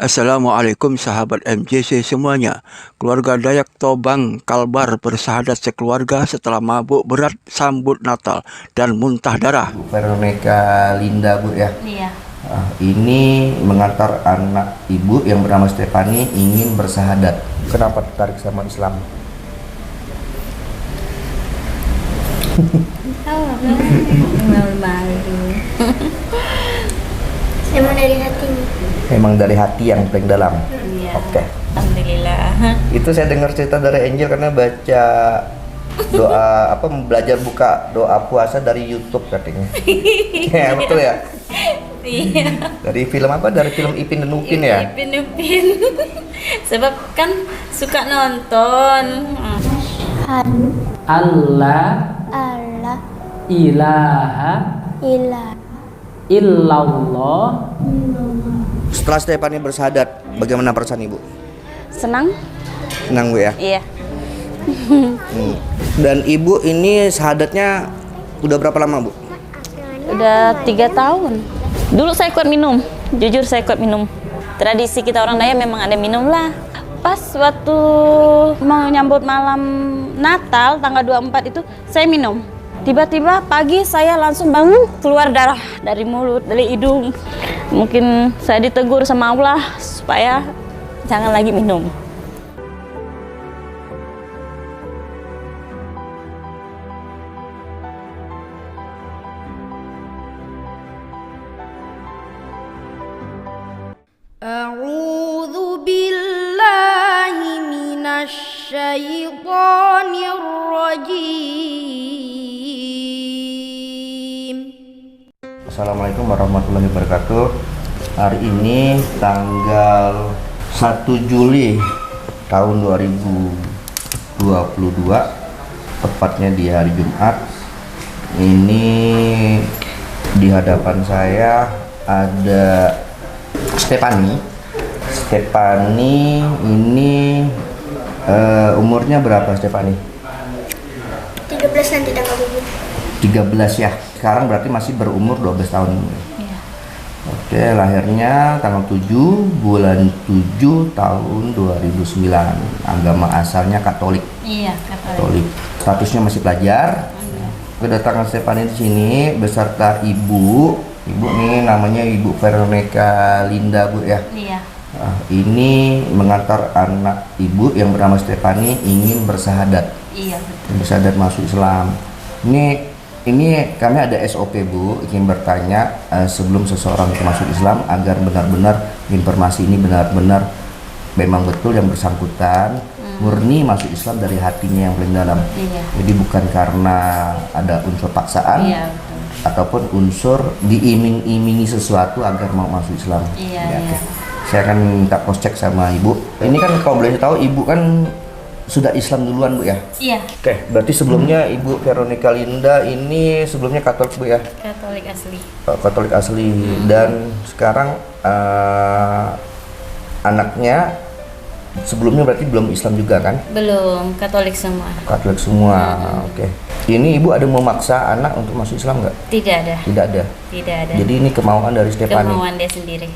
Assalamualaikum sahabat MJC semuanya. Keluarga Dayak Tobang Kalbar bersahadat sekeluarga setelah mabuk berat sambut Natal dan muntah darah. Veronica Linda, Bu, ya? Iya. Ini mengantar anak ibu yang bernama Stefani ingin bersahadat. Kenapa tertarik sama Islam? Malu-malu. Emang dari hati. Memang dari hati yang paling dalam. Iya. Oke. Alhamdulillah. Itu saya dengar cerita dari Angel karena baca doa belajar buka doa puasa dari YouTube katanya. Ya, betul ya? Iya. Dari film apa? Dari film Ipin dan Upin ya? Ipin. Sebab kan suka nonton. Allah Allah ilaha ilah illallah. Setelah Stefani bersahadat, bagaimana perasaan Ibu? Senang? Senang, Bu, ya? Iya. Dan Ibu ini sahadatnya udah berapa lama, Bu? Udah 3 tahun. Dulu saya kuat minum. Jujur saya kuat minum. Tradisi kita orang Dayak memang ada minum lah. Pas waktu mau nyambut malam Natal tanggal 24 itu saya minum. Tiba-tiba pagi saya langsung bangun keluar darah dari mulut, dari hidung. Mungkin saya ditegur sama Allah supaya jangan lagi minum. A'udzu billahi minasy syaithanir rajim. Assalamualaikum warahmatullahi wabarakatuh. Hari ini tanggal 1 Juli tahun 2022, tepatnya di hari Jumat. Ini di hadapan saya ada Stefani ini umurnya berapa, Stefani? 13 nanti tanggal 13 ya. Sekarang berarti masih berumur 12 tahun. Iya. Oke, lahirnya tanggal 7 bulan 7 tahun 2009. Agama asalnya Katolik. Iya, Katolik. Statusnya masih pelajar. Kedatangan Stefani di sini beserta ibu. Ibu nih namanya Ibu Veronica Linda, Bu, ya. Iya. Ini mengantar anak ibu yang bernama Stefani ingin bersahadat. Iya, betul. Bersahadat masuk Islam. Ini kami ada SOP, Bu, ingin bertanya sebelum seseorang itu masuk Islam agar benar-benar informasi ini benar-benar memang betul yang bersangkutan murni masuk Islam dari hatinya yang paling dalam. Iya. Jadi bukan karena ada unsur paksaan. Iya, betul. Ataupun unsur diiming-imingi sesuatu agar mau masuk Islam. Iya, Ya, iya. oke. Saya akan minta cross check sama Ibu. Ini kan kalau boleh tahu Ibu kan sudah Islam duluan, Bu, ya? Iya, Oke, berarti sebelumnya Ibu Veronica Linda ini sebelumnya Katolik, Bu, ya? Katolik asli. Katolik asli. Dan sekarang anaknya sebelumnya berarti belum Islam juga kan? Belum, Katolik semua. Katolik semua. Oke. Ini Ibu ada memaksa anak untuk masuk Islam nggak? Tidak ada. Tidak ada. Tidak ada. Jadi ini kemauan dari Stefani. Kemauan dia sendiri.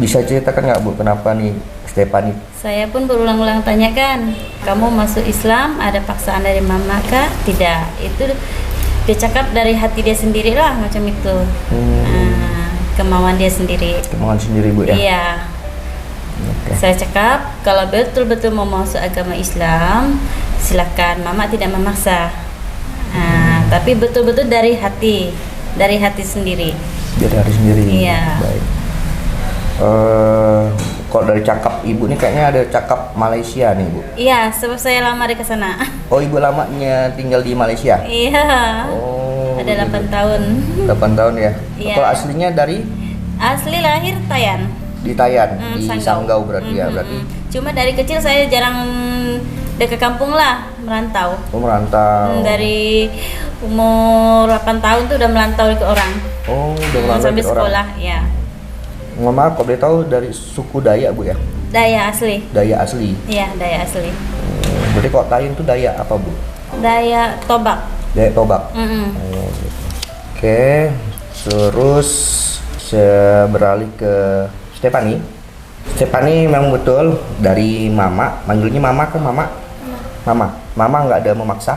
Bisa ceritakan nggak, Bu, kenapa nih Stefani? Saya pun berulang-ulang tanyakan, kamu masuk Islam ada paksaan dari mama kah? Tidak. Itu dia cakap dari hati dia sendiri lah macam itu. Kemauan dia sendiri. Kemauan sendiri, Bu, ya? Iya. Oke. Saya cakap kalau betul-betul mau masuk agama Islam, silakan. Mama tidak memaksa. Tapi betul-betul dari hati sendiri. Dari hari sendiri. Iya. Baik. Kalau dari cakap Ibu nih kayaknya ada cakap Malaysia nih, Bu. Iya, sebab saya lama di kesana. Oh, Ibu lamanya tinggal di Malaysia? Iya. Oh. Ada 8 tahun. 8 tahun ya. Iya. Kalau aslinya dari Asli lahir Tayan. di Tayan, di Sanggau. Sanggau berarti ya, berarti. Cuma dari kecil saya jarang dekat kampung lah, merantau. Oh, merantau. Dari umur 8 tahun tuh udah merantau ke orang. Oh, udah merantau Sampai ikut orang. sekolah, ya. Nggak, maaf, kalau boleh tahu dari suku Dayak, Bu, ya? Daya asli. Dayak asli. Iya, Daya asli. Berarti kalau Tayan itu Dayak apa, Bu? Daya Tobak. Dayak Tobak. Oh, gitu. Oke, terus saya beralih ke Stefani. Stefani memang betul dari mama, manggilnya mama ke mama. Mama nggak ada memaksa.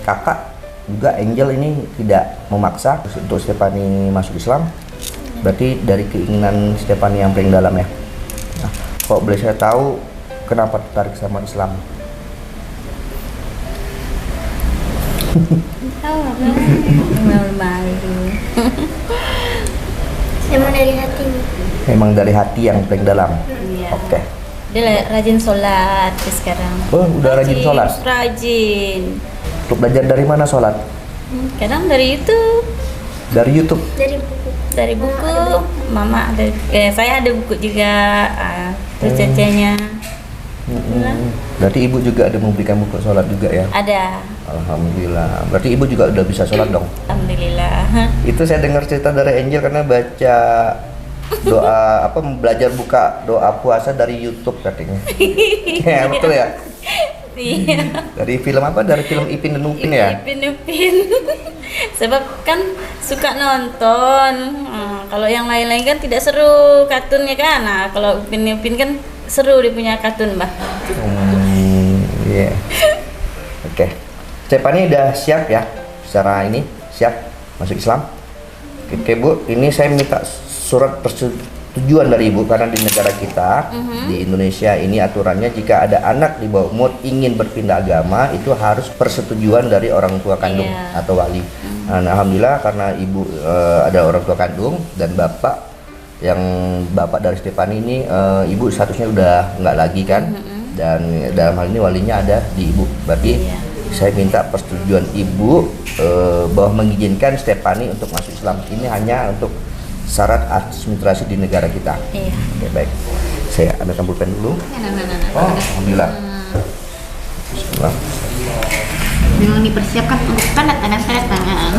Kakak juga Angel ini tidak memaksa untuk Stefani masuk Islam. Berarti dari keinginan Stefani yang paling dalam ya. Nah, kok boleh saya tahu kenapa tertarik sama Islam? Tahu apa? Malu. Emang dari hati. Memang dari hati yang paling dalam. Iya. Oke. Dia rajin sholat sekarang. Oh, udah rajin sholat. Rajin. Untuk belajar dari mana sholat? Kadang dari YouTube. Dari YouTube. Dari buku. Dari buku, mama ada, saya ada buku juga, terus cecenya Berarti ibu juga ada memberikan buku sholat juga ya? ada. Alhamdulillah. Berarti ibu juga udah bisa sholat dong? Alhamdulillah. Itu saya dengar cerita dari Angel karena baca doa belajar buka doa puasa dari YouTube katanya. Ya betul ya? Iya. Dari film apa? Dari film Ipin dan Upin ya? Upin. Sebab kan suka nonton. Kalau yang lain-lain kan tidak seru kartunnya kan. Nah, kalau Upin kan seru dia punya kartun, Mbak. Iya. Oke. Stefani udah siap ya? Secara ini siap masuk Islam? Oke, Bu, ini saya minta surat persetujuan dari Ibu karena di negara kita di Indonesia ini aturannya jika ada anak di bawah umur ingin berpindah agama itu harus persetujuan dari orang tua kandung atau wali. Nah, alhamdulillah karena Ibu ada orang tua kandung dan bapak dari Stefani ini Ibu statusnya udah nggak lagi kan dan dalam hal ini walinya ada di Ibu. Berarti saya minta persetujuan Ibu bahwa mengizinkan Stefani untuk masuk Islam. Ini hanya untuk syarat administrasi di negara kita. Iya. Oke, baik. Saya ambilkan pulpen dulu. Oh, alhamdulillah. Bismillah. Memang dipersiapkan untuk tanda tangan.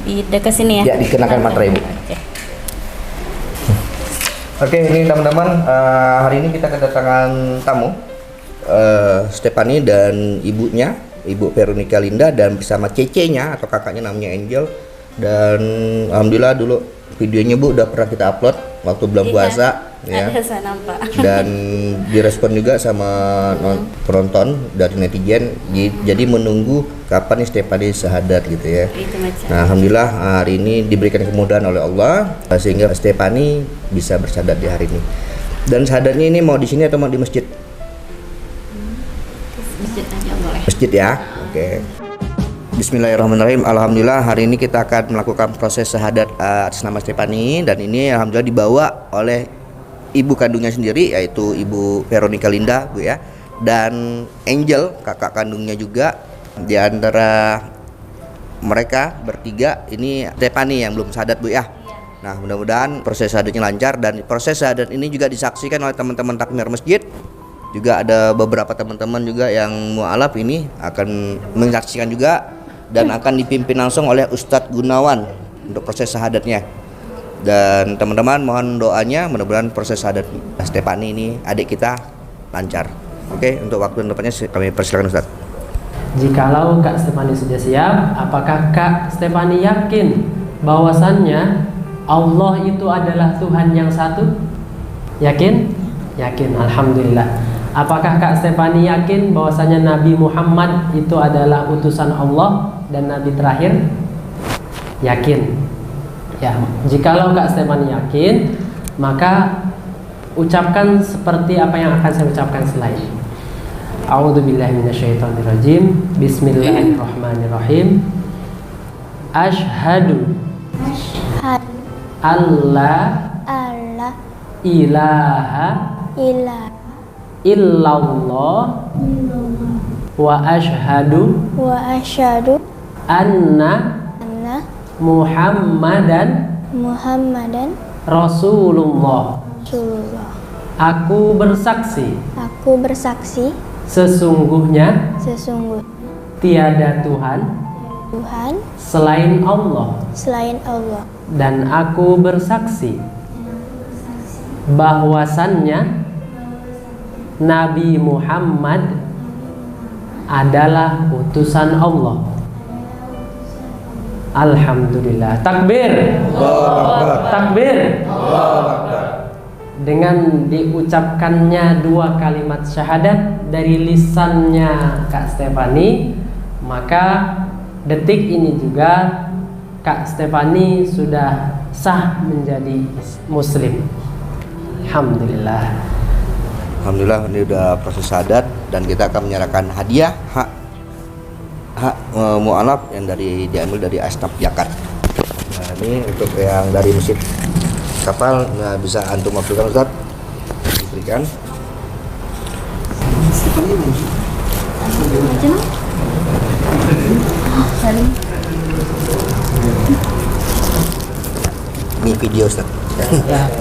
Di dekat sini ya. Ya, dikenakan materai Ibu. Oke. Oke, ini teman-teman, hari ini kita kedatangan tamu Stefani dan ibunya, Ibu Veronica Linda dan bersama cece-nya atau kakaknya namanya Angel. Dan alhamdulillah dulu videonya Bu udah pernah kita upload waktu bulan puasa ya. Ada saya nampak. Dan direspon juga sama penonton dari netizen. Jadi menunggu kapan nih Stefani syahadat gitu ya. Itu macam. Nah, alhamdulillah hari ini diberikan kemudahan oleh Allah sehingga Stefani bisa bersyahadat di hari ini. Dan syahadatnya ini mau di sini atau mau di masjid? Masjid aja boleh. Masjid ya. Oke. Bismillahirrahmanirrahim. Alhamdulillah hari ini kita akan melakukan proses syahadat atas nama Stefani dan ini alhamdulillah dibawa oleh ibu kandungnya sendiri yaitu Ibu Veronica Linda Bu ya dan Angel kakak kandungnya juga. Di antara mereka bertiga ini Stefani yang belum syahadat Bu ya. Nah, mudah-mudahan proses syahadatnya lancar dan proses syahadat ini juga disaksikan oleh teman-teman takmir masjid. Juga ada beberapa teman-teman juga yang mualaf ini akan menyaksikan juga dan akan dipimpin langsung oleh Ustadz Gunawan untuk proses syahadatnya. Dan teman-teman mohon doanya mudah-mudahan proses syahadat Stefani ini adik kita lancar. Oke, untuk waktu depannya kami persilakan Ustadz. Jikalau Kak Stefani sudah siap, apakah Kak Stefani yakin bahwasannya Allah itu adalah Tuhan yang satu? Yakin? Yakin, alhamdulillah. Apakah Kak Stefani yakin bahwasanya Nabi Muhammad itu adalah utusan Allah dan Nabi terakhir? Yakin. Ya, jikalau Kak Stefani yakin, maka ucapkan seperti apa yang akan saya ucapkan setelah ini. A'udzubillahi minasyaitonirrajim. Bismillahirrahmanirrahim. Asyhadu alla Allah ilaha ilah illallah wa asyhadu wa asyhadu anna anna Muhammadan Muhammadan Rasulullah. Rasulullah. Aku bersaksi Aku bersaksi sesungguhnya sesungguhnya tiada Tuhan Tuhan selain Allah, selain Allah, dan aku bersaksi bahwasannya Nabi Muhammad adalah utusan Allah. Alhamdulillah. Takbir. Takbir. Dengan diucapkannya 2 kalimat syahadat dari lisannya Kak Stefani, maka detik ini juga Kak Stefani sudah sah menjadi muslim. Alhamdulillah. Alhamdulillah ini udah proses syahadat dan kita akan menyerahkan hadiah hak mu'alaf yang diambil dari Asnaf Yakat. Nah, ini untuk yang dari masjid kapal, nah, bisa antum masukkan Ustaz, diberikan. Ini video Ustaz.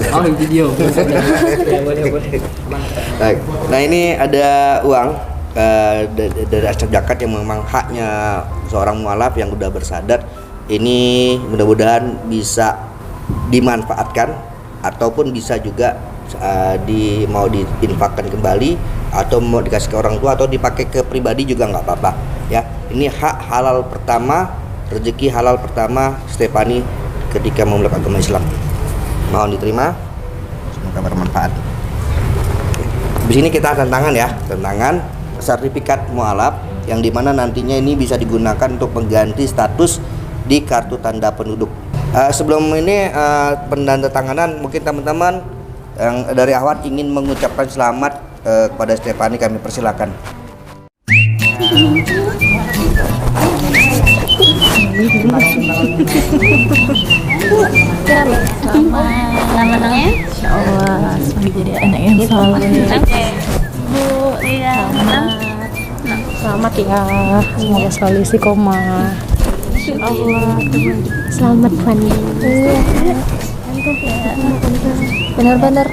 Oh, video. Boleh. Baik. Nah, ini ada uang dari Asnaf Zakat yang memang haknya seorang mualaf yang udah bersadat. Ini mudah-mudahan bisa dimanfaatkan ataupun bisa juga mau diinfakkan kembali atau mau dikasih ke orang tua atau dipakai ke pribadi juga nggak apa-apa ya. Ini hak halal pertama, rezeki halal pertama Stefani ketika memeluk agama Islam. Mohon diterima, semoga bermanfaat. Di sini kita tantangan ya, tantangan sertifikat mualaf yang dimana nantinya ini bisa digunakan untuk mengganti status di kartu tanda penduduk. Sebelum ini penandatanganan, mungkin teman-teman yang dari Ahwat ingin mengucapkan selamat kepada Stefani, kami persilakan. Namanya? Insya Allah semoga jadi anak yang soleh. Oke. Bu, iya. Selamat ya, semoga selalu istiqomah. Allah. Selamat Fani. Benar-benar.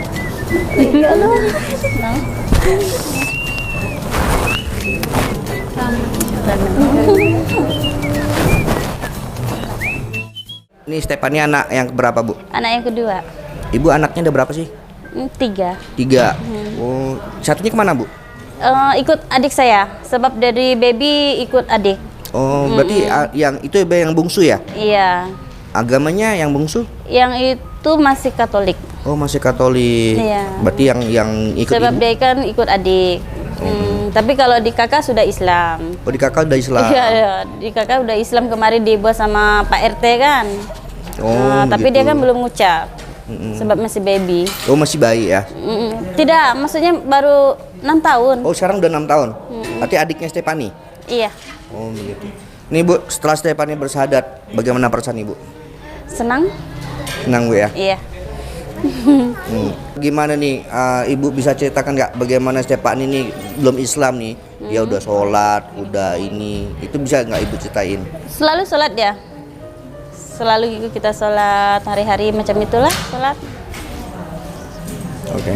Ini Stefani anak yang berapa, Bu? Anak yang kedua. Ibu anaknya ada berapa sih? 3. 3. Oh, satunya kemana, Bu? Ikut adik saya, sebab dari baby ikut adik. Oh, berarti yang itu yang bungsu ya? Iya. Agamanya yang bungsu? Yang itu masih Katolik. Oh, masih Katolik. Iya. Berarti yang ikut Sebab ibu? dia kan ikut adik. Tapi kalau di kakak sudah Islam. Oh, di kakak udah Islam. Iya, di kakak udah Islam, kemarin dibuat sama Pak RT kan. Oh, tapi dia begitu. kan belum ngucap. Sebab masih baby. Oh, masih bayi ya? Tidak, maksudnya baru 6 tahun. Oh, sekarang udah 6 tahun. Berarti adiknya Stefani. Iya. Oh, begitu. Nih, Bu, setelah Stefani bersahadat, bagaimana perasaan Ibu? Senang? Senang, Bu ya? Iya. Gimana nih, Ibu bisa ceritakan nggak bagaimana Stefani ini belum Islam nih? Dia udah sholat, udah ini. Itu bisa nggak Ibu ceritain? Selalu sholat dia. Selalu kita sholat hari-hari macam itulah sholat. Oke.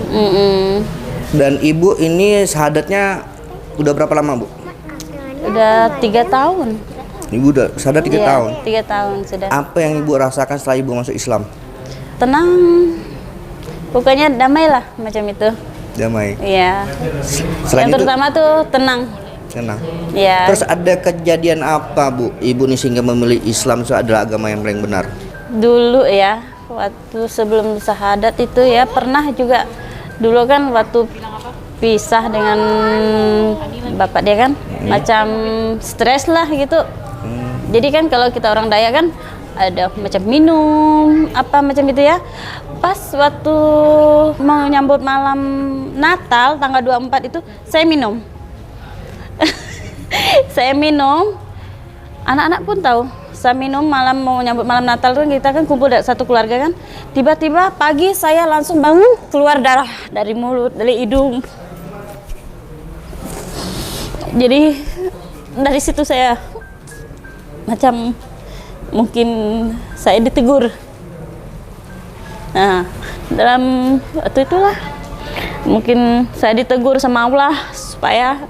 Dan Ibu ini sahadatnya udah berapa lama, Bu? Udah 3 tahun. Ibu udah sahadat 3 Iya, tahun. 3 tahun sudah. Apa yang Ibu rasakan setelah Ibu masuk Islam? Tenang. Pokoknya damai lah macam itu. Damai. Iya. Selain Yang itu, terutama tuh tenang. senang. Iya. Terus ada kejadian apa, Bu? Ibu nih sehingga memilih Islam itu adalah agama yang paling benar. Dulu ya, waktu sebelum syahadat itu ya pernah juga. Dulu kan waktu pisah dengan bapak dia kan macam stres lah gitu. Jadi kan kalau kita orang Dayak kan ada macam minum apa macam itu ya. Pas waktu mau nyambut malam Natal tanggal 24 itu saya minum. Saya minum, anak-anak pun tahu. Saya minum malam mau nyambut malam Natal kan kita kan kumpul satu keluarga kan. Tiba-tiba pagi saya langsung bangun keluar darah dari mulut, dari hidung. Jadi dari situ saya macam mungkin saya ditegur. Nah, dalam waktu itulah mungkin saya ditegur sama Allah supaya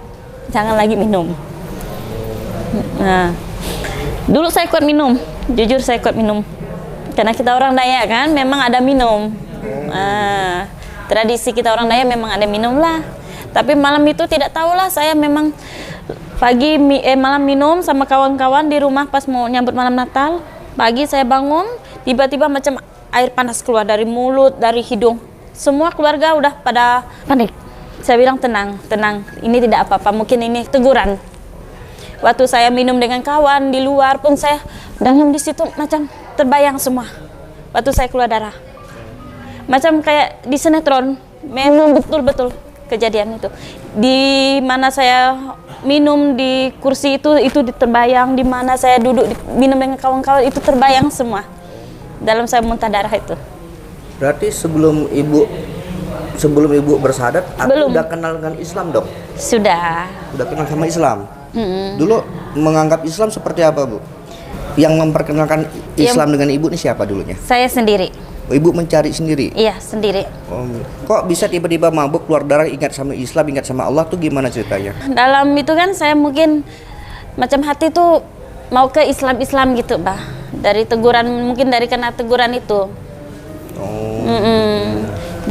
jangan lagi minum. Nah, dulu saya kuat minum, jujur saya kuat minum. Karena kita orang Dayak kan memang ada minum. Nah, tradisi kita orang Dayak memang ada minum lah. Tapi malam itu tidak tahulah saya memang pagi malam minum sama kawan-kawan di rumah pas mau nyambut malam Natal. Pagi saya bangun, tiba-tiba macam air panas keluar dari mulut, dari hidung. Semua keluarga udah pada panik. Saya bilang tenang, tenang, ini tidak apa-apa, mungkin ini teguran. Waktu saya minum dengan kawan di luar pun saya dalam di situ macam terbayang semua. Waktu saya keluar darah, macam kayak di sinetron, memang betul-betul kejadian itu. Di mana saya minum di kursi itu terbayang, di mana saya duduk minum dengan kawan-kawan itu terbayang semua. Dalam saya muntah darah itu. Berarti sebelum ibu bersyahadat, aku Belum. udah kenal dengan Islam dong? Sudah. Udah kenal sama Islam? Dulu menganggap Islam seperti apa, Bu? Yang memperkenalkan Islam dengan ibu ini siapa dulunya? Saya sendiri. Oh, ibu mencari sendiri? Iya, sendiri. Oh, kok bisa tiba-tiba mabuk, keluar darah, ingat sama Islam, ingat sama Allah tuh gimana ceritanya? Dalam itu kan saya mungkin macam hati tuh mau ke Islam gitu, Bah. Dari teguran, mungkin dari kena teguran itu.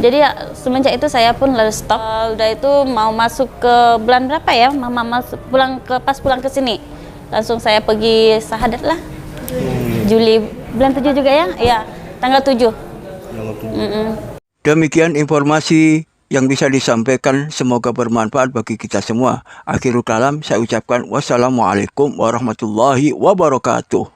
Jadi ya, semenjak itu saya pun lalu stop. Udah itu mau masuk ke bulan berapa ya? Mama masuk pas pulang ke sini. Langsung saya pergi syahadat lah. Juli bulan 7 juga ya? Iya, tanggal 7. Demikian informasi yang bisa disampaikan, semoga bermanfaat bagi kita semua. Akhirul kalam, saya ucapkan wassalamualaikum warahmatullahi wabarakatuh.